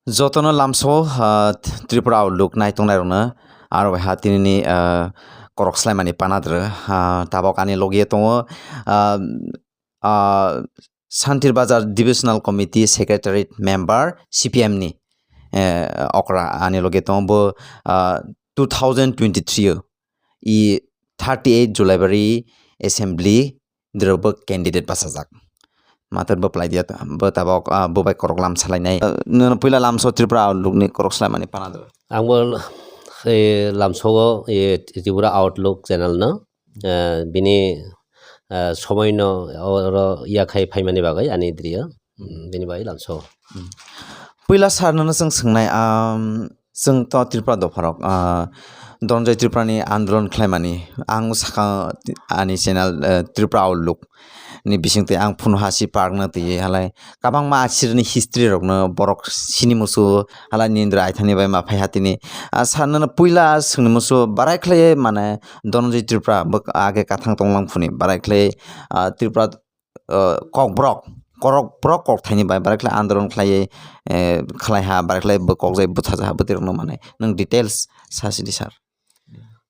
Jotono lamso Tripura outlook naitung nairona aro ha tinini korok slaimani panadre tabok ani logie tongo Santir Bazar Divisional Committee Secretariat Member CPM ni okra ani logie tongo 2023 I 38 July bari Assembly drobo candidate basajak mater beplai dia be tabok bebai korok lam salai nai pila lam so Tripura outlook ni korok slaimani panadre आंबो लामसोगो Tripura outlook channel न बिनि समय न और याखाय फाइमानि बागै आनि द्रियो बिनि बागै लामसो पहला सारनो जों सोंनाय जों तो त्रिपुरा दफारक धनन्जय त्रिपुरानि आन्दोलन खालामनानै आं साखा आनि चेनेल त्रिपुरा आउटलुक नि बिसिंते आं फुनहासि पार्कनो तैयो हालाय काबां मा आसिरनि हिस्ट्री रकनो बरक सिनिमुसु हालाय निन्द्र आइथानि बाय मा फायहातिनि सारनो पहिला सोंनोमुसु बारायख्लै माने धनन्जय त्रिपुरा आगे काथां तंलां फुनि बारायख्लै Tripura ककब्रक korok brok kok thaini bai barakla आन्दोलन खालायहा बारायख्लै कक जाय बुथाजा बोतिरनो माने नों डिटेल्स सासिदि सार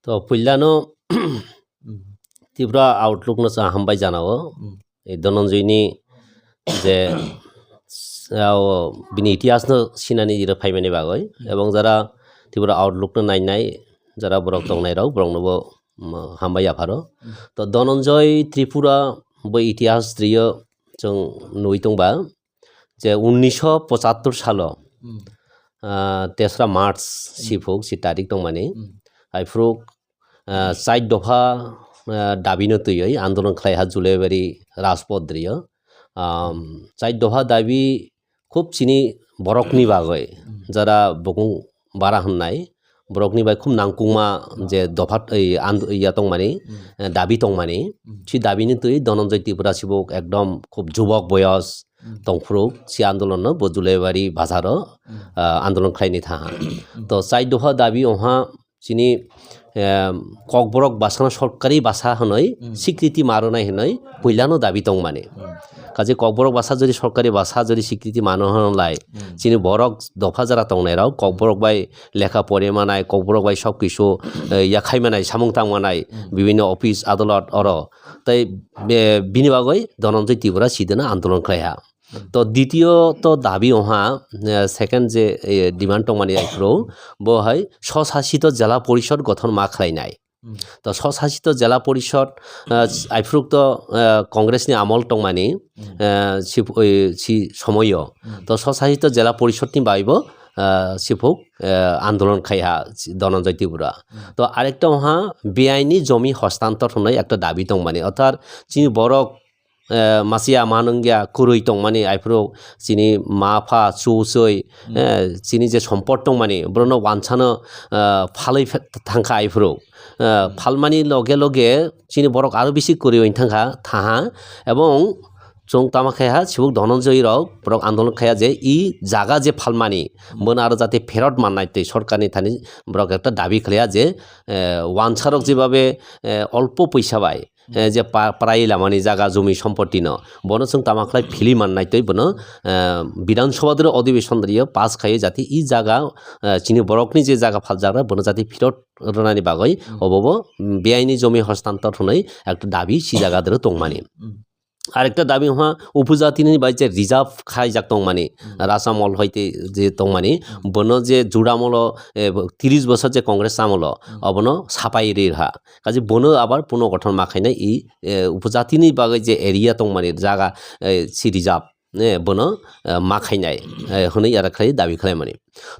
तो पहिलानो त्रिपुरा आउटलुक न हामबाय जानावो धनन्जयनि जे बिनि इतिहास न सिनानि जिरो फाइमानि बागै एबं जारा त्रिपुरा आउटलुक न नायनाय जारा बरक दंनाय राव बरंनोबो हामबाय आफारो तो धनन्जय त्रिपुरा बो इतिहास द्रियो जों नुइतंबा जे 1975 सालो 3 मार्च सिफुक सि तारिख दं माने आइफ्रुक साइड दफा दाबिनो तैयै आन्दोलन खालायहा जुलाइबारि राजपथ द्रियो साइड दफा दाबि खूब चिनि बरकनि बागै जारा बकुं बारा होननाय बरकनि बाय खूब नांकुमा जे दफा इया दं माने दाबि दं माने सि दाबिनो तैयै धनन्जय त्रिपुरा सिबुक एकदम खूब जुबक बयस दंफ्रुक सि आन्दोलन न जुलाइबारि बाजारो आन्दोलन खालायनि थाहा तो साइड दफा दाबि ओहा चिनि ककबरक बासाना सरकारि बासा हनै स्वीकृति मारनाय हनै पहिलानो दाबि दं माने काजे ककबरक बासा जदि सरकारि बासा जदि स्वीकृति मानो हनलाय चिनि बरक दफा जारा तंनाय राव ककबरक बाय लेखा पढ़े मानाय ककबरक बाय सब किसु याखाय मानाय सामुंतां मानाय विभिन्न अफिस आदालत अर तै बिनि बागै धनन्जय त्रिपुरा सिदना आन्दोलन खालाया तो द्वितीय तो दाबि ओहा सेकेंड जे डिमांड दं माने आइफ्रो बहाय स्वशासित जिला परिषद गठन मा खालायनाय तो स्वशासित जिला परिषद आइफ्रुक तो कांग्रेसनि आमल दं माने सि समय तो स्वशासित जिला परिषदनि बायबो सिफुक आन्दोलन खाया धनन्जय त्रिपुरा तो आरेकटा ओहा बेआइनि जमी हस्तान्तर होनाय एकटा दाबि दं माने अर्थात चिनि बरक मासिया मानंगिया कुरुई दं माने आइफ्रो चिनि माफा चौसै चिनि जे सम्पद दं माने ब्रनो वानसानो फालै थांखा आइफ्रो फालमानि लगे लगे चिनि बरक आरो बेसि कुरुई थांखा थाहा एवं जों तामाखाया सिबुक धनन्जय राव बरक आन्दोलन खाया जे इ जागा जे फालमानि मोन आरो जाते फेरत माननाय तै सरकारनि थानि बरक एकटा दाबि खाया जे वानसारक जेबाबे अल्प पैसा बाय जे प्राय लामानि जागा जमी सम्पत्ति न बनो जों तामाखलाय फिलि माननाय तै बनो विधानसभा दर अधिवेशन द्रियो पास खायो जाते इ जागा चिनि बरकनि जे जागा फाल जाग्रा बनो जाते फिरत रनानि बागै अबबो बेआइनि जमी हस्तान्तर होनाय एकटा दाबि सि जागा दर दं माने आरेकटा दाबि ओहा उपजातिनि बाय जे रिजार्व खायजाक दं माने रासामल हयते जे दं माने बनो जे जुडामल 30 बছর जे कांग्रेस आमल अबनो सापाय रेहा काजे बनो आबार पुनर्गठन माखायनाय इ उपजातिनि बागै जे एरिया दं माने जागा सि रिजार्व बनो माखायनाय हनै आरेखाय दाबि खालाय माने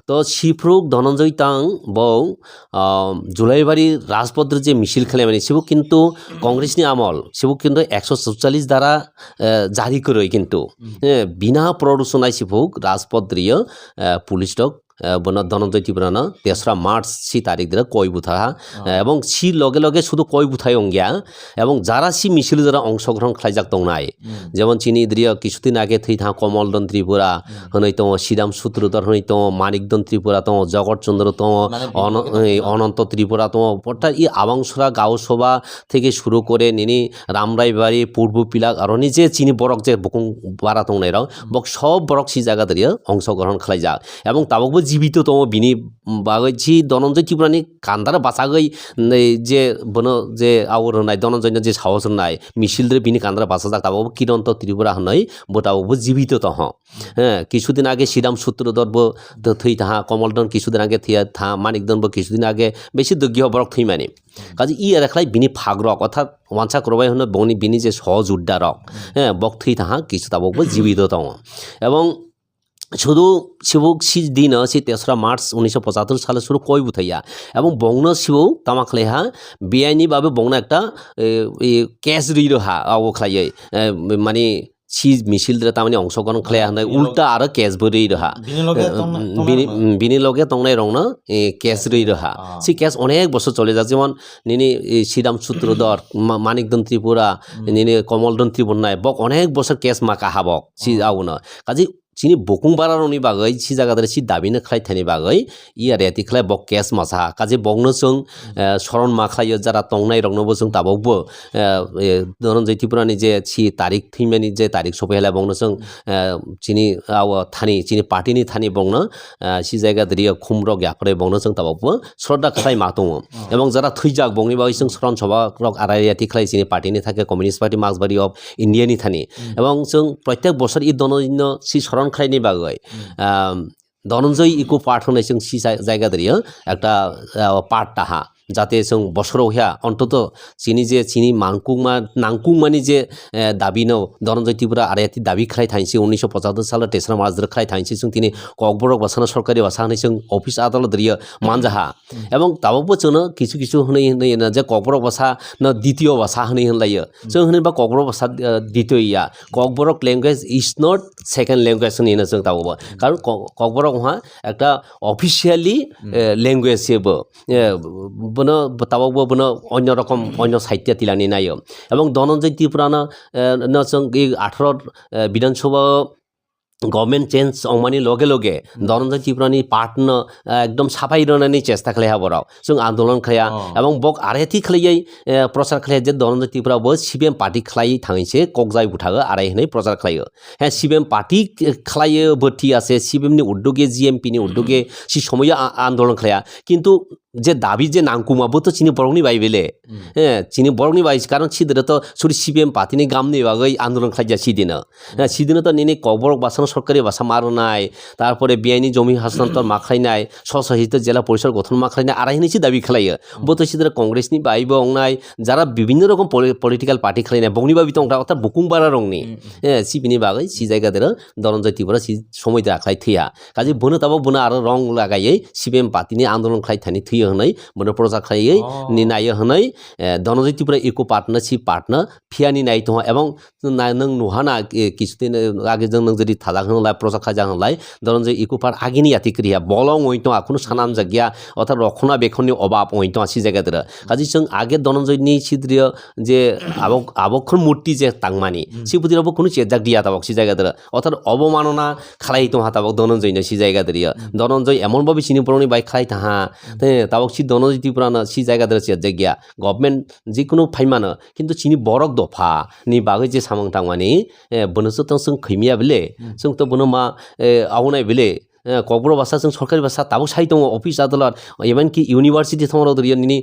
तो सिफ्रुक धनन्जय तां बौ जुलाइबारि राजपत्र जे मिছিল खालाय माने सिबु किन्तु कांग्रेसनि आमल सिबु किन्तु 147 द्वारा जारी करै किन्तु बिना प्ररोचनाय सिबुक राजपत्रिय पुलिस বন ধনঞ্জয় ত্রিপুরানো 3রা মার্চ সি তারিখ দিলে কই বুথা এবং সি লগে লগে শুধু কই বুথাই অঙ্গিয়া এবং যারা সি মিছিল যারা অংশগ্রহণ খাইজাক দংনাই যেমন চিনি ইদ্রিয় কিছুদিন আগে থৈ থা কমলদন ত্রিপুরা হनै তো শ্রীরাম সূত্রধর হनै তো মানিকদন ত্রিপুরা তো জগৎচন্দ্র তো অনন্ত ত্রিপুরা তো অর্থাৎ এই আবাংসরা গাঁও সভা থেকে শুরু করে নিনি রামরাইবাড়ি পূর্ব পিলাক আর যে চিনি বরক যে বকুং বারা দংনাইরাও বক সব বরক সি জায়গা দাঁড়িয়ে অংশগ্রহণ খাইজাক এবং তাবকবো জীবিত তম বিনি বাগৈ ছি ধনঞ্জয় ত্রিপুরানি কান্দারা বাঁচাগৈ যে বনো যে আউর হনাই ধনঞ্জয় যে সাহস হনাই মিছিলদের বিনি কান্দারা বাঁচা যাক তাবকবো কিরন্ত ত্রিপুরা হনাই বো তাবকবো জীবিত তহ হ্যাঁ কিছুদিন আগে শ্রীরাম সূত্রধর বো থৈ তাহা কমলদন কিছুদিন আগে থিয়া থা মানিকদন বো কিছুদিন আগে বেশি দগীয় বরক থৈ মানে কাজে ই এখালাই বিনি ফাগ রক অর্থাৎ ওয়ানসা করবাই হন বনি বিনি যে সহযোদ্ধা রক হ্যাঁ বক থৈ তাহা কিছু তাবকবো জীবিত তহ এবং শুধু শিবক সি দিন সি 3রা মার্চ 1975 সালে শুরু কই বুথাইয়া এবং বংন শিবও তামাখলেহা বেআইনিভাবে বংনা একটা ক্যাশ রই রহা আও খাইয়ে মানে সি মিছিলদের তামানে অংশগ্রহণ খাইয়া হনাই উল্টা আর ক্যাশ বই রহা বিনি লগে তংনাই রংনা ক্যাশ রই রহা সি ক্যাশ অনেক বছর চলে যা যেমন নিনি শ্রীরাম সূত্রধর মানিকদন ত্রিপুরা নিনি কমলদন ত্রিপুরা বক অনেক বছর ক্যাশ মাকা হাবক সি আউন কাজে চিনি বকুং বারারনি বাগৈ সি জায়গাদারে সি দাবিनो খাইथायनि বাগৈ ই আর এতি খাই বক কেস মাছা কাজে বংनो जों শরণ মাখাयो যারা তংনাই রংनोबो जों ताबावबो धनञ्जय त्रिपुरानि जे सि तारिख थैमानि जे तारिख सफैला बंनो जों चिनि आव थानि चिनि पार्टीनि थानि बंनो सि जायगादारि खुमरक याफरे बंनो जों ताबावबो श्रद्धा खाय मातङ এবং যারা থৈজাক বংনি বাগৈ जों শরণ সভা রক আরাইয়াতি খাই চিনি পার্টিनि থাকে কমিউনিস্ট পার্টি মার্ক্সবাদী অফ ইন্ডিয়াनि थानि এবং जों प्रत्येक বছর ই ধনঞ্জয় সি শরণ খাইনি বাগৈ ধনঞ্জয় ইকো পাঠ হনাই जों সি জায়গা দাঁড়িয়ে একটা পাঠ তাহা যাতে जों বছরাव হিয়া অন্তত চিনি যে চিনি নাংকুংমানি যে দাবিনো ধনঞ্জয় ত্রিপুরা আরাইয়াতি দাবি খাই থাইছি 1975 সালে 3রা মার্চ ধরে খাই থাইছি जों তিনি ককবরক বাসানা সরকারি বাসা হনাই जों অফিস আদালত দাঁড়িয়ে মানজাহা এবং তাবাবো जोंनो কিছু কিছু হনাই হনাই যে ককবরক বাসা না দ্বিতীয় বাসা হনাই হনলাयो जों হনাইবা ককবরক বাসা দ্বিতীয় ইয়া Kokborok language is not second language হনাই जों তাবাবো কারণ ককবরক হা একটা অফিশিয়ালি ল্যাঙ্গুয়েজ হেবো বনো তাবাবো বনো অন্য রকম অন্য সাহিত্য তিলানি নাইও এবং ধনঞ্জয় ত্রিপুরানো जों 18 বিধানসভা गभर्नमेंट चेंज अंगमानी लगे लगे धनञ्जय त्रिपुरानि पार्टनो एकदम साफाई रनानि चेष्टा खालाया बराव जों आंदोलन खाया एवं बक आरायथि खालायै प्रचार खालाया जे धनञ्जय त्रिपुराबो सिपिएम पार्टी खालायै थाङैसे ककजाय बुथागो आराय होनै प्रचार खालायो हे सिपिएम पार्टी खालायो बथि आसे सिपिएमनि उद्योगे जिएमपिनि उद्योगे सि समय आंदोलन खालाया किन्तु যে দাবি যে নাংকুমাবো তো চিনি বরংনি বাইবেলে হ্যাঁ চিনি বরংনি বাইস কারণ সিদিনে তো সুরি সিপিএম পার্টিনি গামনি বাগৈ আন্দোলন খাইজা সিদিনে হ্যাঁ সিদিনে তো নিনি ককবরক বাসানো সরকারি বাসা মারনাই তারপরে বেআইনি জমি হস্তান্তর মাখাইনাই স্বশাসিত জেলা পরিষদ গঠন মাখাইনাই আরাইনিসি দাবি খালাयो বতো সিদিনে কংগ্রেসনি বাইবো অংনাই যারা বিভিন্ন রকম পলিটিক্যাল পার্টি খালাইনাই বংনি বাবি তো অর্থাৎ বুকুংবারা রংনি হ্যাঁ সিপিনি বাগৈ সি জায়গাদের ধনঞ্জয় ত্রিপুরা সি সময় রাখাই থিয়া কাজে বনো তাবো বনো আরো রং লাগাইयै সিপিএম পার্টিনি আন্দোलन খাইথানি থিয়া হনাই বনো প্রচার খাইयै নি নাইयो হনাই Dhananjoy Tripura eco partnership partner ফিয়ানি নাই তো এবং नों नुहाना কিছুদিন আগে जों नों যদি থাজা হনলাই প্রচার খাজা হনলাই ধনঞ্জয় ইকো পার্ট আগিনি ইয়াতি ক্রিয়া বলং ওই তো এখনো সানাম জায়গা অর্থাৎ রক্ষণাবেক্ষণনি অভাব ওই তো আসি জায়গাদের কাজে जों আগে ধনঞ্জয়নি সিদ্রিয় যে আবক্ষণ মূর্তি যে তাংমানি সিপুদিরাবো কোনো চেজাক দিয়া তাবক সি জায়গাদের অর্থাৎ অবমাননা খালাই তো হাতাবক ধনঞ্জয়নি সি জায়গাদের ধনঞ্জয় এমনভাবে চিনি পড়নি বাই খাই তাহা তাবক সি ধনঞ্জয় ত্রিপুরানো সি জায়গাদের চেজাক গিয়া গভর্নমেন্ট যিকোনো ফাইমানো কিন্তু চিনি বরক দফা नि बागै जे सामं थांमानि बनोसो तो जों खैमिया बेले जों तो बनो मा आवनाय बेले ककबरक भाषा जों सरकारि भाषा ताबो साइ दङ अफिस आदालत इभेन कि इउनिभार्सिटी थांराव दरियानि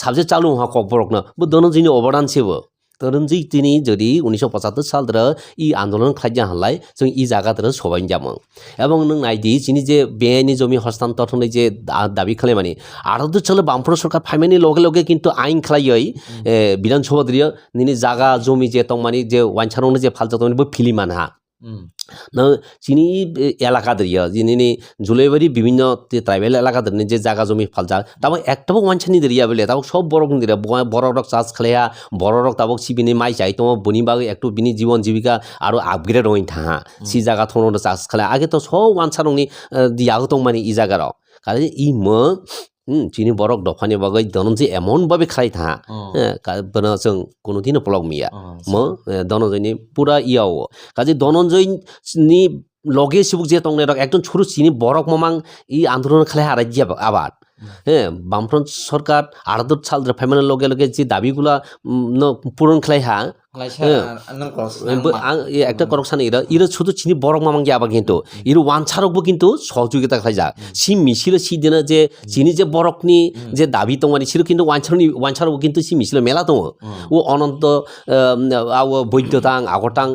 साबजेक्ट चालु हा ककबरकनो बो धनञ्जयनि अबदान सेबो धनञ्जय तिनि जदि 1975 साल दर इ आंदोलन खाइजा हलाय जों इ जागा दर सबाइन जामो এবং नों नायदि चिनि जे बेआइनि जमी हस्तान्तर होनाय जे दाबि खालायमानि आरो चले बामफ्रन्ट सरकार फाइमानि लगे लगे किन्तु आइन खालायै बिधानसभा दरिया निनि जागा जमी जे तंमानि जे वाइनसारावनो जे फालजा तंमानि बो फिलिमान हा না চিনি এলাকা দরিয়া যিনি জুলাইবাড়ি বিভিন্ন ট্রাইবেল এলাকা দরনি যে জায়গা জমি ফালজা তাবো একটাবো ওয়ানছানি দরিয়া বলে তাবো সব বড়ক দরিয়া বড় রক চাষ খালেয়া বড় রক তাবো সিবিনি মাই চাই তো বনি বাগে একটু বিনি জীবন জীবিকা আরো আপগ্রেড হইন থাহা সি জায়গা থনো চাষ খালে আগে তো সব ওয়ানছা রংনি দিয়াগো দं মানে ই জায়গারাव কারণ ই মো চিনি বরক দফানি বাগै দনजे एमन भाबे खालाय थाहा बना जों कोनोदिनो ब्लग मिया मो दनजयनि पुरा इयाव काजे दनजयनि लगे सिबुक जे तंने रक एकदम छुरु चिनि बरक ममां इ आंदोलन खालाय हाराय आबाद बामफ्रन सरकार आर्दत साल फाइमाने लगे लगे जे दाबिगुला पूरण खालाय हा একটা করকসান ইরা শুধু চিনি বরক মামাঙ্গি আবার কিন্তু ইরু ওয়ানছারকবো কিন্তু সহযোগিতা খাইজা সি মিছিল সি দিন যে চিনি যে বরকনি যে দাবি দं মানে সিরো কিন্তু ওয়ানছারকবো কিন্তু সি মিছিল মেলা দं ও অনন্ত আও বৈদ্যতাং আগতাং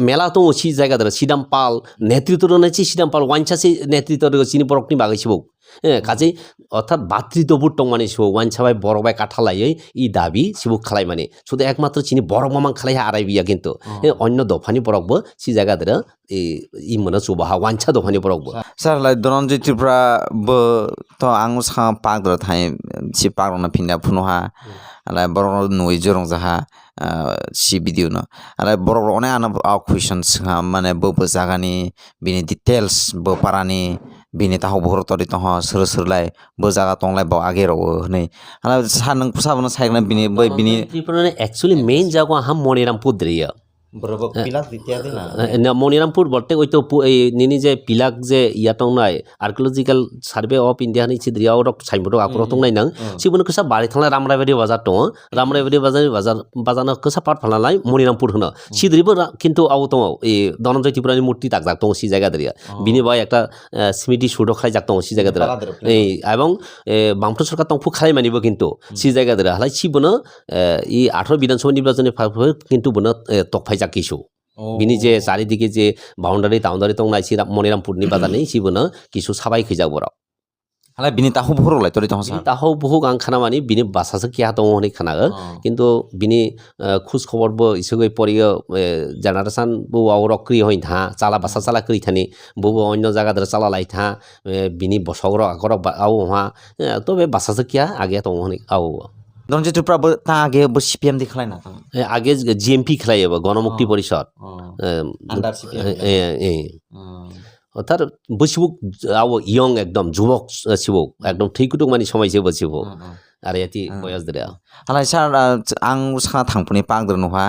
মেলা দं সি জায়গা দরে সিদাম পাল নেতৃত্ব রনেছি সিদাম পাল ওয়ানছাসি নেতৃত্ব চিনি বরকনি বাগাইছিবো কাজে অর্থাৎ বাতৃত্ববোধ দं মানে সিবো ওয়ানছাবাই বরবাই কাঠালাयै ই দাবি সিবুক খালাই মানে শুধু একমাত্র চিনি বরক মামাং খালাই আড়াই বিয়া কিন্তু অন্য দফানি বরকবো সি জায়গা দরে ই মনে সুবাহা ওয়ানছা দফানি বরকবো স্যার লাই ধনঞ্জয় ত্রিপুরা বো তো আং सा पागद्र थाय सि पागरना फिना फुनहा লাই বড় নই জরং যাহা সি ভিডিও ন আরে বড় অনেক আনা কুয়েশন মানে বো জাগানি বিনি ডিটেলস বো পারানি বিনি তাহ বহর তরি তহ সোর সোরলাই বো জায়গা তংলাই বো আগে রও হनै আলা সানং সাবনা সাইগনা বিনি বই বিনি ত্রিপুরা एक्चुअली मेन जागा हम मणिरामपुर दरिया বরবক পিলাক দিতিয়া দিনা না মণিরামপুর বলতে ওই তো এই নিনি যে পিলাক যে ইয়া তংনাই আর্কিওলজিক্যাল সার্ভে অফ ইন্ডিয়া नि সিদ্রিয়া রক সাইনবোর্ড আকর তংনাই নং সিবুন কসা বাড়ি থাंला রামরাইবাড়ি বাজার দं রামরাইবাড়ি বাজারनो কসা পাট ফালালাই মণিরামপুর হনো সিদ্রিবো কিন্তু আও দं এই ধনঞ্জয় ত্রিপুরানি মূর্তি তাকজাক দं সি জায়গা দরিয়া বিনি বাই একটা স্মৃতি সুড় খাইজাক দं সি জায়গা দরা এই এবং বামফ্রন্ট সরকার তংফু খালাই মানিবো কিন্তু সি জায়গা দরা হালাই সিবুনো ই 18 বিধানসভা নির্বাচনে কিন্তু বনো তকফাই কিছু বিনি যে চারিদিকে যে বাউন্ডারি দं নাইছি মণিরামপুরনি বাজারনি সিবুনো কিছু সাবাই খৈজাক বরাव হালাই বিনি তাহু বহর লাই তরি তহ তাহौ বহু গাं খানা মানি बिनि बासासो किया दं हनै खाना किन्तु बिनि खुस खबर बो इसगै परियो जेनारेशन बो आवरक क्रि होइन था चाला बासा चाला क्रि थानि बो अन्य जागा दर चाला लाई था बिनि बसगर आगर आव हा तो बे बासासो किया आगे दं हनै आव ধনঞ্জয় ত্রিপুরা বো তা আগে বো সিপিএম দি খালাই না आगे জিএমপি খেলাইবো গণমুক্তি পরিষদ আন্ডার সিপিএম অর্থাৎ বসিবুক আও ইয়ং একদম যুবক সিবুক একদম ঠিকুটুক মানি সময়সে বসিবো আর এতি বয়স দরে হালাই স্যার আং सा थांफुनि पागद्र नहा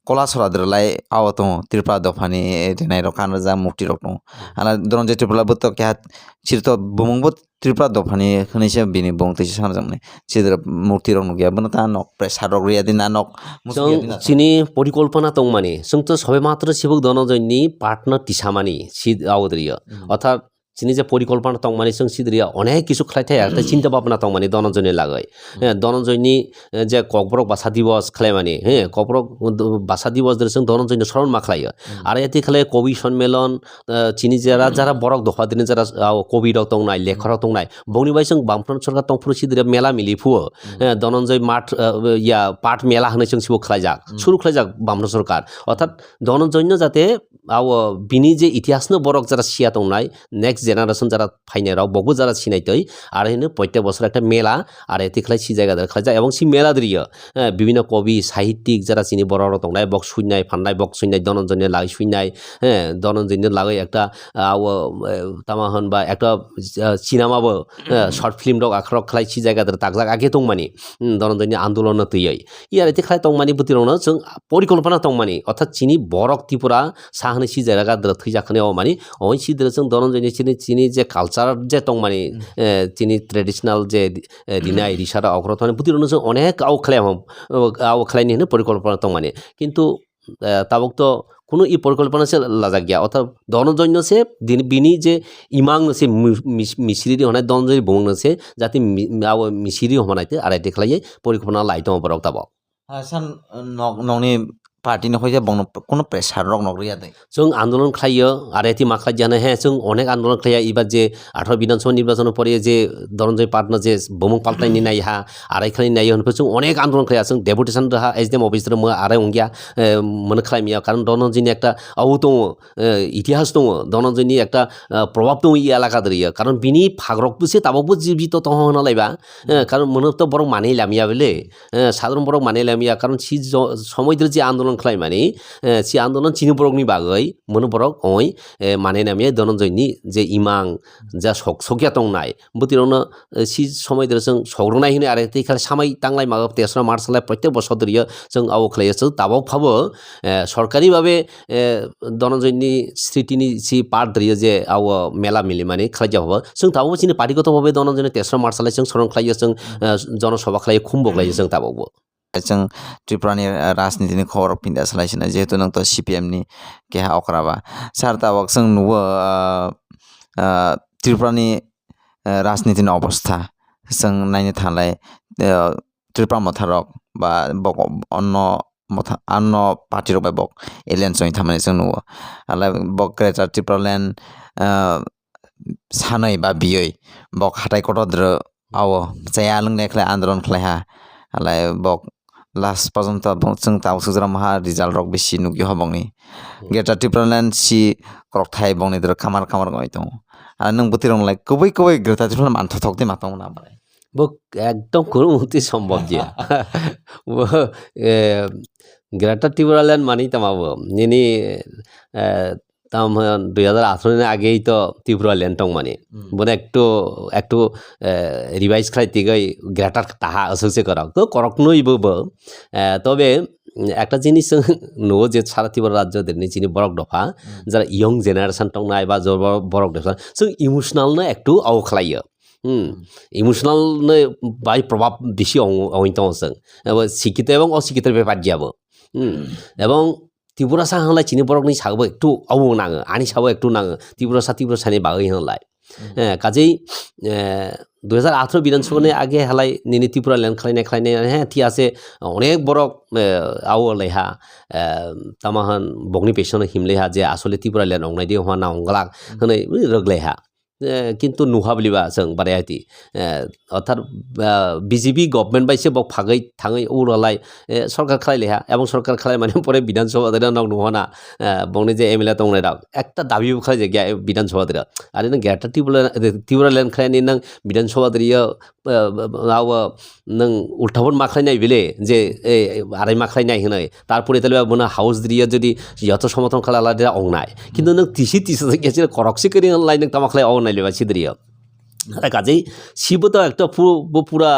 कला सराद्रलाय आव दं ত্রিপুরা दफानि दिनाय रकान जा मुक्ति रक दं आला धनঞ্জয় ত্রিপুরা बो तो क्या सिरत बुमुंबो ত্রিপুরা दफानि खनैसे बिनि बंतैसे साना जमने सिदर मुक्ति रक गया बन ता नक प्रेसार रक रिया दिना नक चिनि परिकल्पना दं माने जोंथ सबै मात्र सिबुक धनঞ্জয়नि पार्टनार तिसामानि सि आवद्रिया अर्थात চিনি যে পরিকল্পনা দं মানে जों सिद्रिया अनेक কিছু খাইथाय একটা চিন্তা ভাবনা দं মানে ধনঞ্জয়नि लागै ধনঞ্জয়नि যে ককবরক ভাষা দিবস খালাই মানে ককবরক ভাষা দিবস দরে जों ধনঞ্জয়नि স্মরণ मा খালাयो আর এতি খালাই কবি সম্মেলন চিনি যারা বরক দফা দিনে যারা কবি রক দंनाय লেখক দंनाय বংনিবাই जों বামফ্রন্ট সরকার দंफुर सिद्रिया মেলা মিলিফুও ধনঞ্জয় মাঠ ইয়া পাঠ মেলা হनै जों সিবো খালাইজাক শুরু খালাইজাক বামফ্রন্ট সরকার অর্থাৎ ধনঞ্জয়नो যাতে আও বিনি যে ইতিহাসনো বরক যারা সিয়া দंनाय নেক্সট জেনারেশন যারা ফাইনে রাও বগু যারা চিনাইতই আর হেনে প্রত্যেক বছর একটা মেলা আর এতে খেলাই সি জায়গা দরে খাই যায় এবং সি মেলা দরিয়া বিভিন্ন কবি সাহিত্যিক যারা চিনি বড় বড় দंनाय বক শুইনাই ফান্নাই বক শুইনাই ধনঞ্জয়নি লাগै শুইনাই ধনঞ্জয়নি লাগै একটা তামাহন বা একটা সিনেমাবো শর্ট ফিল্ম রক আখরক খাই সি জায়গা দরে তাকজাক আগে দं माने ধনঞ্জয়নি আন্দোলন তৈয়াই ইয়ার এতে খাই দं माने বুতিরনো जों পরিকল্পনা दं माने অর্থাৎ চিনি বরক ত্রিপুরা সাহনে সি জায়গা দরে থৈজাখনেও माने ওই সি দরে जों ধনঞ্জয়নি চিনি যে কালচার যে দं माने চিনি ট্রেডিশনাল যে দিনাই রিসারা অগ্রথনে বুতিরনো जों অনেক আও খালাইনি হনে পরিকল্পনা दं माने কিন্তু তাবক তো কোনো ই পরিকল্পনা সে লাজা গিয়া অর্থাৎ ধনঞ্জয় সে বিনি যে ইমাং সে মিশ্রি হনাই ধনঞ্জয় বং সে যাতে মিশ্রি হমানাইতে আর এতে খালাই পরিকল্পনা লাই দं বরক তাবক सान नगनि party no hoye bong kono pressure rok nok riya dai जों आन्दोलन खालायो आरो एति मा खालायजानो हे जों अनेक आन्दोलन खालाया इबार जे 18 বিধানসভা নির্বাচনের পরে যে ধনঞ্জয় পাটনা যে বমং পাল্টাইনি नायहा आराय खालायनि नायो होनफोर जों अनेक आन्दोलन खालाया जों डेपुटेशन राहा एसडीएम अफिस रो आराय अंगिया मन खालायमिया कारण धनঞ্জয়नि একটা आउ दङ इतिहास दङ धनঞ্জয়नि একটা प्रभाव दङ इ एलाका दरियो कारण बिनि फाग्रकबो से ताबो जीवित दङ होना लायबा कारण मन तो बरं माने लामिया बेले साधारण बरं माने लामिया कारण सि समय धरे जे आन्दोलन खालायमानि सि आन्दोलन चिनि बरकनि बागै मन बरक ओय माने नामिया धनঞ্জয়नि जे इमां जा सकसकिया दंनाय बुतिरावनो सि समय धरे जों सग्रनाय होनो आरो तेखाल सामाय तांलाय माबा तेसरा मार्चलाय प्रत्येक बছর धरियो जों आव खालायो ताबो फाबो सरकारि भाबे धनঞ্জয়नि स्थितिनि सि पार्ट धरियो जे आव मेला मिलि माने खालायजाबो जों ताबो चिनि पार्टिगत भाबे धनঞ্জয়नि तेसरा मार्चलाय जों सरन खालायो जों जनसभा खालायो खुम्बो खालायो जों ताबो जों त्रिपुरानि राजनीतिनि खबर पिन्दा सालायसिना जिहेतु नों तो CPM नि केहा अक्राबा सार ताबक जों नुवो त्रिपुरानि राजनीतिनि अवस्था जों नायनो थांलाय त्रिपुरा मथारक बा बक अन्न पार्टी रक बक एलियन्स जइन थामाने जों नुवो आला बक ग्रेटर त्रिपुरालेण्ड सानै बा बियै बक हाथाय कटद्र आव जाया लोंनाय खालाय आन्दोलन खालायहा आलाय बक लास्ट पर्यन्त जों ताव सुजरा महा रिजाल्ट रक बेसि नुगि हबंनि ग्रेटर त्रिपुरालेण्ड सि क्रकथाय बंनि दर खामार गय दं आरो नों बुतिरंलाय कबै ग्रेटर त्रिपुरालेण्ड मानथथक दे माथाव ना बाय वो एकदम कोनोमते सम्भव जिया वो ग्रेटर त्रिपुरालेण्ड मानि तमाबो निनि ताम 2018 ने आगे तो त्रिपुरालेण्ड टंग माने बने एकटो रिवाइज खालायते गई ग्रेटर ताहा असोसे करक तो करक नइबो तबे একটা জিনিস নো যে সারা ত্রিপুরা রাজ্যদেরনি যিনি বরক দফা যারা ইয়ং জেনারেশন টংনাय बा বরক দফা जों इमोशनल नो एकटु आव खालायो इमोशनल नो बाय प्रभाव बेसि अइंतों जों शिक्षित एवं अशिक्षित बेपार दियाबो एवं त्रिपुरा सा हंलाय चिनि बरकनि साबो एकटु आव नाङो आनि साबो एकटु नाङो त्रिपुरा सानि बागै हंलाय काजै 2018 বিধানসভাनि आगे हालाय निनि त्रिपुरालेण्ड खालायनाय हे थियासे अनेक बरक आवलायहा तामाहन बगनि पेशन हिमलेहा जे आसले त्रिपुरालेण्ड अंगनायदि हना अंगलाक हनै रगलायहा किन्तु नुहाबलिबा जों बारायति अर्थात बीजेपी गभर्नमेंट बाइसे बक फागै थाङै उरलाय सरकार खालायलेहा एवं सरकार खालाय माने परे विधानसभा दरा नग नुहना बंनि जे एमएलए दंनाय दा एकटा दाबि खालाय जे विधानसभा दरा आरो नों ग्रेटर त्रिपुरालेण्ड खालायनि नों विधानसभा दरिया आव नों उल्टाबन माखायनाय बेले जे आराय माखायनाय होनाय तारपरे तले बना हाउस दरिया जदि यथ समर्थन खालाला दरा अंगनाय किन्तु नों तिसि गेसे करक्सि करि लाय नों तामाखलाय अ नायलेबा सिदरिया काजै सिबो तो एकटा पुरा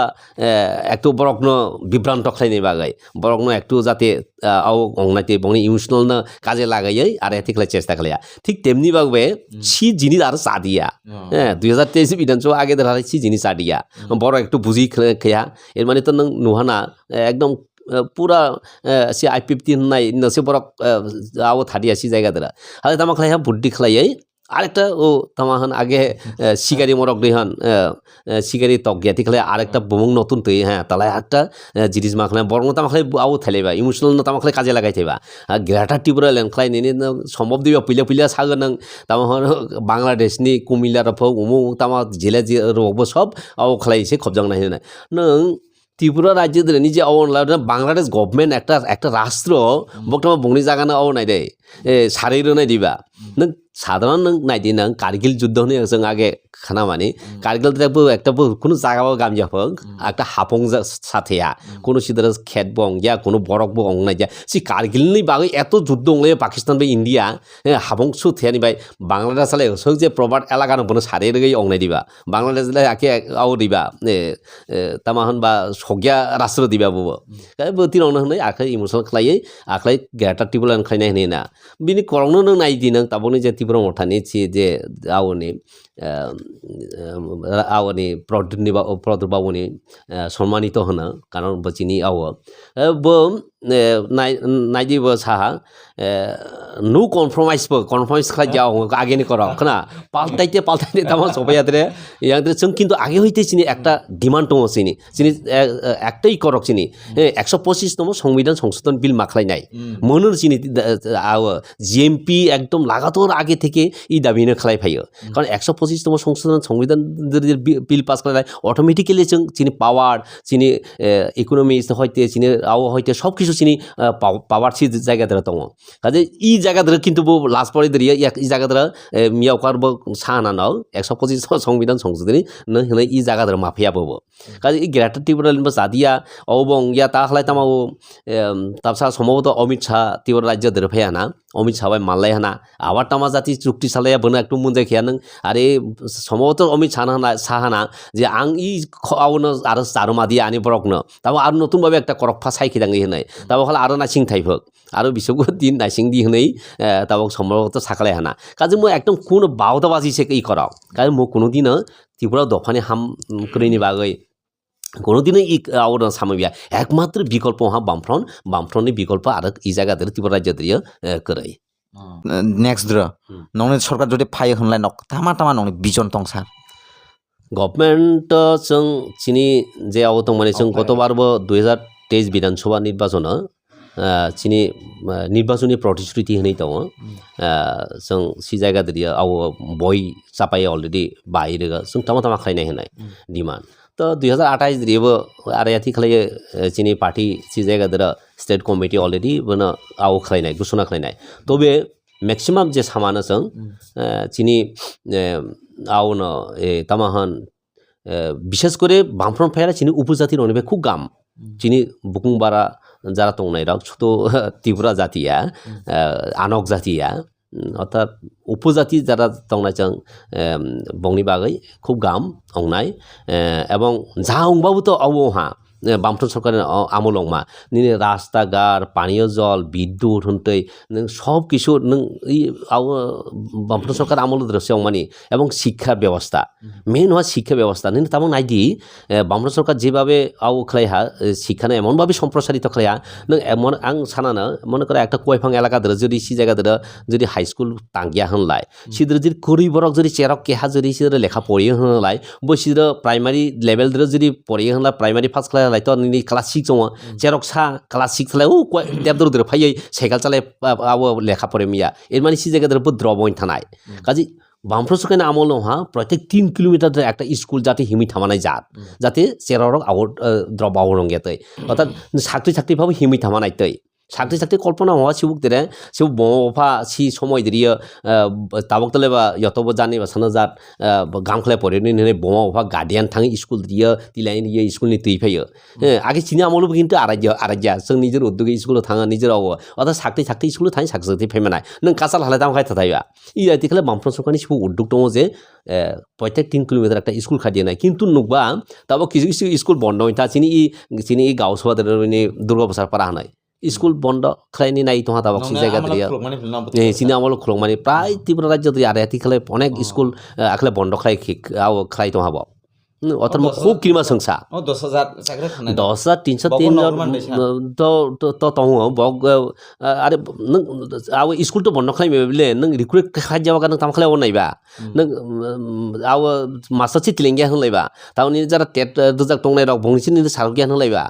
एकटो बरकनो बिभ्रान्त खालायनाय बागै बरकनो एकटो जाते आव अंगनायते बंनि इमोशनल न काजे लागायै आरो एथिखलाय चेष्टा खालाया ठीक तेमनि बागबे सि जिनिस आरो सादिया 2023 विधानसभा आगे दराय सि जिनिस सादिया बर एकटो बुजि खया एर माने तो नों नुहाना एकदम पूरा से I-50 होननाय नसे बरक आव थादिया सि जायगा दरा आरो तामा खालाया बुद्धि खालायै আরেকটা ও তামাহান আগে শিকারি মরক দেহান শিকারি তগিয়াতি খালে আরেকটা বমং নতুন তৈ হ্যাঁ তালাই একটা জিনিস মাখলে বরং তামাখলে আও থাইলেবা ইমোশনাল তামাখলে কাজে লাগাই থাইবা আর গ্রেটার त्रिपुरालेण्ड খালাই নিনি সম্ভব দিবা পিলা সাগো নং তামাহন বাংলাদেশনি কুমিল্লার ফ উমু তামা জেলা যে রবো সব আও খালাইছে খবজাংনাय होनो नों त्रिपुरा राज्यनि जे आवनला बांग्लादेश गभर्नमेंट একটা রাষ্ট্র বক্তব্য বংনি জাগাना आवनाय दे सारै रोनाय दिबा नों साधारण नों नायदि नों कारगिल जुद्ध होनो जों आगे खाना माने कारगिल द्राबो एकटाबो कुनु जागाबो गामजाफों एकटा हाफं साथेया कुनु सिदर खेत बं या कुनु बरकबो अंगनाय जा सि कारगिलनि बागै एत जुद्ध अंगले पाकिस्तान बे इंडिया हाफं सुथेयानि बाय बांग्लादेश साले सो जे प्रबाद एलाका बनो सारे रगै अंगनाय दिबा बांग्लादेश ला आके आव दिबा तामाहन बा सगिया राष्ट्र दिबा बो बोतिरावनो होनै आखै इमोशनल खालायै आखै ग्रेटर त्रिपुरालेण्ड खालायनाय होनैना बिनि करंनो नों नायदि नों ताबोनि जे त्रिपुरा मथानि सि जे आवनि आवनि प्रादुर्बावनि सम्मानित होनो कारण बचिनि आव ब नायदिबो साहा नो कनफर्माइज खालामजाव आगेनि करक खोना पाल्टाइते तामा सबायादरे यादरे जों किन्तु आगे हইতে চিনি একটা ডিমান্ড दङ চিনি একটাই করক চিনি 125 নম্বর সংবিধান সংশোধন বিল মাখলাইনাই মনুর চিনি জিএমপি একদম লাগাতার আগে থেকে এই দাবিनो খালাইफायो কারণ 125 নম্বর সংবিধান বিল পাস খালাইनाय অটোমেটিক্যালি जों চিনি পাওয়ার চিনি ইকোনমিক্স হইতে চিনি হইতে সব কিছু চিনি পাওয়ার সি জায়গা দ্বারা दङ কাজে এই জায়গা দ্বারা কিন্তু লাস্ট পরে দরিয়া এই জায়গা দ্বারা মিয়াওকার সানানাव 125 সংবিধান সংশোধনী ন হনে এই জায়গা দ্বারা মাফিয়াবো কাজে এই গ্রেটার ট্রিব্যুনাল জাদিয়া অবং ইয়া তা খালাইতামাও তাবসা সম্ভবত অমিত শাহ ত্রিপুরা রাজ্য দ্বারা ফেয়ানা অমিত শাহ মানলাই হানা আবার তামা জাতি চুক্তি সালাইয়া বনা একটু মুনজাই খেয়া নং আরে সম্ভবত অমিত শাহানা যে আং ই আউনো আরো চারমা দিয়ে আনি বরকনো তাও আর নতুনভাবে একটা করকফা সাইখি দাঙ্গি হনাই তাও খালা আরো নাচিং থাইফক আরো বিশ্বগু দিন নাচিং দি হনাই তাও সম্ভবত সাকালাই হানা কাজে মই একদম কোনো বাউদাবাজি সে ই করাও কাজে মই কোনোদিনও ত্রিপুরা দফানি হাম করিনি বাগৈ কোনোদিনও ই আওনা সামবিয়া একমাত্র বিকল্প হা বামফ্রন্টনি বিকল্প আর ই জায়গা দ্বারা ত্রিপুরা রাজ্য দ্বারা করাই नेक्स्ट द्र नंनि सरकार जुदि फायो होनलाय नक तामा नंनि बिजन दं सार गभर्नमेंट जों चिनि जे आव दं माने जों गतबारबो 2023 विधानसभा निर्वाचन चिनि निर्वाचननि प्रतिश्रुति होनाय दङ जों सि जायगा द्रिया आव बय चापाय अलरेडी बाहिरगा जों तामा खालायनाय होनाय डिमान्ड तो 2028 द्रियाबो आरायाथि खालाय चिनि पार्टी सि जायगा द्रा स्टेट कमिटी अलरेडी बना आव खालायनाय घोषणा खालायनाय तबे मैक्सिमाम जे सामानो जों चिनि आवनो तामाहान বিশেষ করে বামফ্রন্ট ফায়ারা চিনি উপজাতির অনেক খুব গাম চিনি বুকুংবারা যারা তংনাই রাখ ছোট ত্রিপুরা জাতিয়া আনক জাতিয়া অর্থাৎ উপজাতি যারা তংনাইচং বংনি বাগৈ খুব গাম অংনাই এবং যা অংবাবো তো অবহা বামফ্রন্ট সরকারের আমল অংমা নিনে রাস্তাঘাট পানীয় জল বিদ্যুৎ হন্তে সব কিছু বামফ্রন্ট সরকার আমল দ্রশ্য অংমানি এবং শিক্ষা ব্যবস্থা মেন হওয়া শিক্ষা ব্যবস্থা নিনে তামং নাইদি বামফ্রন্ট সরকার যেভাবে খালাইহা শিক্ষানো এমনভাবে সম্প্রসারিত খালাইহা নों এমন আং সানানো মনে করে একটা কয়ফাং এলাকা দ্বারা যদি সি জায়গা দ্বারা যদি হাই স্কুল টাঙ্গিয়া হনলাই সিদ্র যদি করি বরক যদি চেরক কেহা যদি সিদ্র লেখা পড়িয়ে হনলাই বই সিদ্র প্রাইমারি লেভেল দ্বারা যদি পড়িয়ে হনলাই প্রাইমারি ফার্স্ট ক্লাস তো नि क्लास 6 दङ जेरक सा क्लास 6 लाई देबदर दर फायै साइकेल चालाय आव लेखा परे मिया एर माने सि जायगा दर द्रबइन थानाय काजि बामफ्रन्ट सरकारनि আমল नहा प्रत्येक 3 किलोमीटर একটা স্কুল যাতে হিমি থামানাই যাতে চেরক আव द्रब आव रंगेतै अर्थात साख्रि भाबो हिमी थामानायतै साख्रि कल्पना हवा सिबुक देरे सिबु बफा सि समय दिरियो ताबक तलेबा यतबो जानि बा साना जात गामखले परेनि ने बमा बफा गार्डियान थाङि स्कुल दियो तिलाइनि ये स्कुलनि तै फैयो आगे सिनि आमलबो किन्तु आराज्या जों निजर उद्योग स्कुलाव थाङा निजर आव अदा साख्रि स्कुलाव थाङि साख्रि फैमानाय नों कासाल हालाय दाम खाय थाथायबा इ आथिखाले बामफ्रन्ट सरकारनि सिबु उद्योग दङ जे प्रत्येक 3 किलोमीटर একটা স্কুল খাদিয়ে কিন্তু নুকবা তাবো কিছু স্কুল বন্ধ হইতা চিনি গাঁও সভা দরনি দুর্গা প্রসাদ পারা হানায় স্কুল বন্ধ খালাইনি নাই তোহা তাবক সি জায়গা দিয়া চিনি আমল খলং মানে প্রায় ত্রিপুরা রাজ্য দিয়া আর আতিখালে অনেক স্কুল আখলে বন্ধ খালাই খালাই তোহাব অর্থাৎ খুব কিমা সংসা 10,303 তো বগ আরে আও স্কুল তো বন্ধ খালাই মেবলে নং রিক্রুট খাই যাওয়া নং তাম খালাই অনাইবা নং আও মাস্টার সি তিলেঙ্গিয়া হলাইবা তাউনি যারা টেট দুজাক টংনাই রক বংসি नि সারগিয়া হলাইবা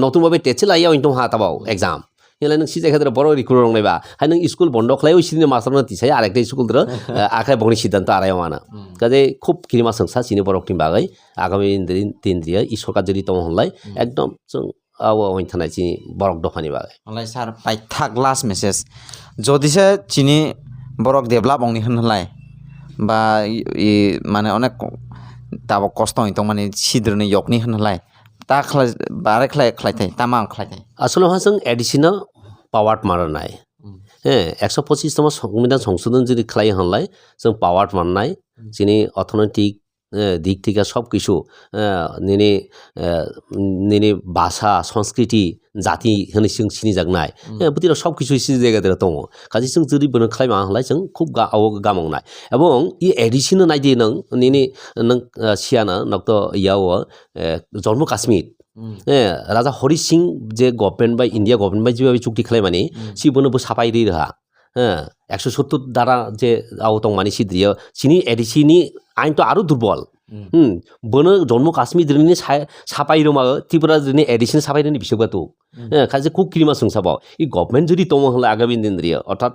নতুন ভাবে টেট লাইয়া ইনটো হা তাবাও एग्जाम এলা নং সি জায়গা দর বড় রিক্রুট রংলাইবা হাই নং স্কুল বন্ধ খালাই ওই সিনি মাস্টার ন তিসাই আরেকটা স্কুল দর আখাই বংনি সিদ্ধান্ত আরায়মানা কাজে খুব কিরিমা সংসা চিনি বরকটি বাগৈ আগামী দিন দিয়া ই সরকার যদি তম হলাই একদম जों আও ওইন থানাই চিনি বরক দফানি বাগৈ অনলাই স্যার পাইথাক লাস্ট মেসেজ যদিসে চিনি বরক ডেভেলপ অংনি হনলাই বা ই মানে অনেক তাবক কষ্ট হইতো মানে সিদ্রনি যকনি হনলাই তা খালাই বারে খালাইথাই তামা খালাইথাই আসলে হা जों एडिशनल पावार मारनाय 125 तम संविधान संशोधन যদি খালাই হনলাই जों पावार मारनाय যিনি অর্থনৈতিক দিক থেকে সব কিছু নিনি ভাষা সংস্কৃতি জাতি হনে जों सिनि जागनाय बुतिरा सब কিছু সি জায়গা দর दङ কাজে जों যদি বন খালাই मा হলাই जों খুব গামংনাय এবং ই এডিশনাল নাইদি নং নিনি নং সিয়ানা নক্ত ইয়াও জম্মু কাশ্মীর রাজা হরি সিং যে গভর্নমেন্ট বা ইন্ডিয়া গভর্নমেন্ট বা যেভাবে চুক্তি খালাयमानि सिबोनोबो साफाय रहा 170 धारा जे आवतं मानि सिद्रियो सिनि एडिसिनि आइन तो आरो दुर्बल बोनो जम्मु काश्मीर दिनै साफाय रोमा त्रिपुरा दिनै एडिसन साफाय दिनै बिसोबातो खाजे खूब किरिमा संसाबाव इ गभर्नमेंट जुदि तमो हला आगामी दिन दिरियो अर्थात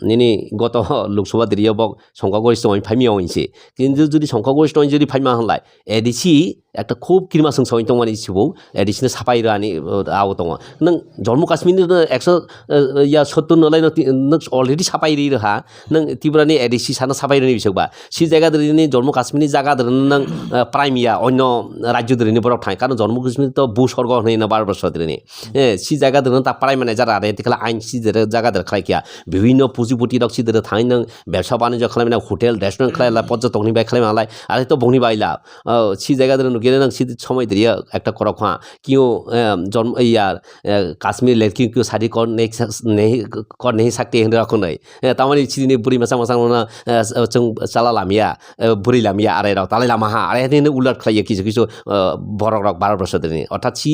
निनि गत लोकसभा दिरियो बक संख्यागरिष्ठ फाइमियाव इनसे किन्तु जुदि संख्यागरिष्ठ जुदि फाइमा हलाय एडिसि একটা খুব কিরমা সংসাই দं मानि सिबौ एडिसने साफाय रानि आव दं नों जम्मु काश्मीरनि 170 नलाय नों अलरेडि साफाय रि रहा नों त्रिपुरानि एडिसि साना साफाय रनि बिसोबा सि जायगा दिनै जम्मु काश्मीरनि जागा दिनै नों प्राइमिया अन्य राज्य दिनै बरक थाय कारण जम्मु काश्मीर तो भूस्वर्ग होनै ना 12 বছর दिनै सि जायगा दिनै ता प्राइमाने जारा रे तिखला आइन सि जायगा दर खायकिया বিভিন্ন পুঁজিপতি রক সি दिनै थाय नों ব্যবসা বাণিজ্য খালাयना হোটেल रेस्टुरेंट खालायला पर्यटकनि बाय खालायमालाय आरो तो बंनि बायला सि जायगा दिनै गेले नों सि समय दिरिया একটা করখা কিও জন্ম ইয়ার কাশ্মীর লেকি কিও সাদি কর नहीं सकते होन रखनै तामानि सिदिनि बुरि मासा मासा जों साला लामिया बुरि लामिया आरे राव तालाय लामाहा आरे दिनै उलाट खालायो किसु किसु बरक रक 12 বছর दिनै अर्थात सि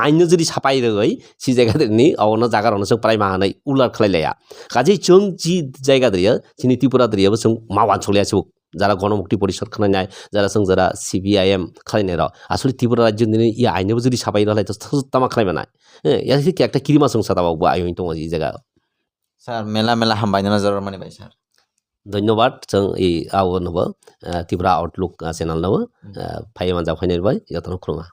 आइन जुदि साफाय रगै सि जायगा दिनै आवनो जागारावनो जों प्राय माहानै उलाट खालायलाया काजै जों जि जायगा दिरिया सिनि त्रिपुरा दिरियाबो जों मावान सलियासो যারা গণমুক্তি পরিষদ খালাयनाय যারা जों যারা CBIM খালাयनाय राव আসলে ত্রিপুরা রাজ্য দিनै ই आइनबो जुदि साफाय रलाय तो तामा खालायमानाय यासि कि একটা किरिमा संसादाबावबो आयन दङ इ जायगा স্যার মেলা মেলা হামবাयनो नजर मानि बाय স্যার धन्यवाद जों इ आवनबो त्रिपुरा आउटलुक चेनेलनबो फाय मानजा फायनाय बाय यतन खुलुमा